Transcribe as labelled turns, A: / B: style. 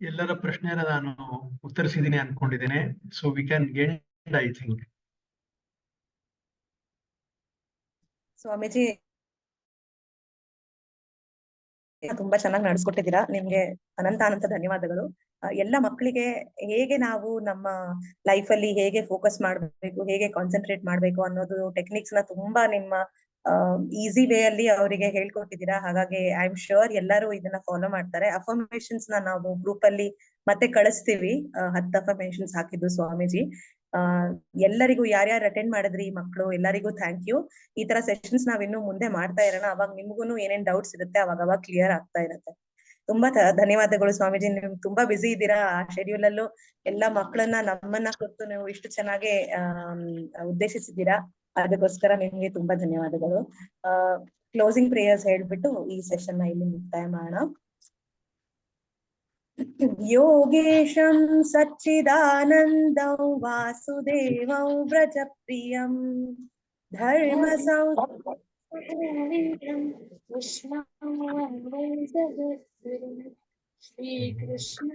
A: ಎಲ್ಲರ ಪ್ರಶ್ನೆನ ನಾನು ಉತ್ತರಿಸಿದ್ದೀನಿ ಅನ್ಕೊಂಡಿದ್ದೇನೆ. So we can end I think.
B: Swamiji ತುಂಬಾ ಚೆನ್ನಾಗಿ ನಡೆಸ್ಕೊಟ್ಟಿದ್ದೀರಾ. ನಿಮ್ಗೆ ಅನಂತ ಧನ್ಯವಾದಗಳು. ಎಲ್ಲ ಮಕ್ಕಳಿಗೆ ಹೇಗೆ ನಾವು ನಮ್ಮ ಲೈಫ್ ಅಲ್ಲಿ ಹೇಗೆ ಫೋಕಸ್ ಮಾಡ್ಬೇಕು, ಹೇಗೆ ಕಾನ್ಸಂಟ್ರೇಟ್ ಮಾಡ್ಬೇಕು ಅನ್ನೋದು ಟೆಕ್ನಿಕ್ಸ್ ನ ತುಂಬಾ ನಿಮ್ಮ ಈಸಿ ವೇ ಅಲ್ಲಿ ಅವರಿಗೆ ಹೇಳ್ಕೊಟ್ಟಿದ್ದೀರಾ. ಹಾಗಾಗಿ ಐ ಆಮ್ ಶ್ಯೂರ್ ಎಲ್ಲರೂ ಇದನ್ನ ಫಾಲೋ ಮಾಡ್ತಾರೆ. ಅಫರ್ಮೇಶನ್ಸ್ ನಾವು ಗ್ರೂಪ್ ಅಲ್ಲಿ ಮತ್ತೆ ಕಳಿಸ್ತೀವಿ. 10 ಅಫರ್ಮೇಶನ್ಸ್ ಹಾಕಿದ್ದು ಸ್ವಾಮೀಜಿ. ಎಲ್ಲರಿಗೂ ಯಾರ್ಯಾರು ಅಟೆಂಡ್ ಮಾಡಿದ್ರಿ ಮಕ್ಕಳು ಎಲ್ಲರಿಗೂ ಥ್ಯಾಂಕ್ ಯು. ಈ ತರ ಸೆಷನ್ಸ್ ನಾವ್ ಇನ್ನು ಮುಂದೆ ಮಾಡ್ತಾ ಇರೋಣ. ಅವಾಗ ನಿಮ್ಗೂ ಏನೇನ್ ಡೌಟ್ಸ್ ಇರುತ್ತೆ ಅವಾಗ ಕ್ಲಿಯರ್ ಆಗ್ತಾ ಇರುತ್ತೆ. ತುಂಬಾ ಧನ್ಯವಾದಗಳು ಸ್ವಾಮೀಜಿ. ನೀವು ತುಂಬಾ ಬಿಸಿ ಇದ್ದೀರಾ. ಆ ಶೆಡ್ಯೂಲ್ ಅಲ್ಲೂ ಎಲ್ಲಾ ಮಕ್ಕಳನ್ನ ನಮ್ಮನ್ನ ಕೊಟ್ಟು ನೀವು ಇಷ್ಟು ಚೆನ್ನಾಗಿ ಉದ್ದೇಶಿಸಿದ್ದೀರಾ. ಅದಕ್ಕೋಸ್ಕರ ನಿಮ್ಗೆ ತುಂಬಾ ಧನ್ಯವಾದಗಳು. ಕ್ಲೋಸಿಂಗ್ ಪ್ರೇಯರ್ಸ್ ಹೇಳ್ಬಿಟ್ಟು ಈ ಸೆಷನ್ ನ ಇಲ್ಲಿ ಮುಕ್ತಾಯ ಮಾಡೋಣ. ಯೋಗೇಶಂ ಸಚ್ಚಿದಾನಂದಂ ವಾಸುದೇವಂ ವ್ರಜಪ್ರಿಯಂ ಧರ್ಮ ಶ್ರೀ ಕೃಷ್ಣ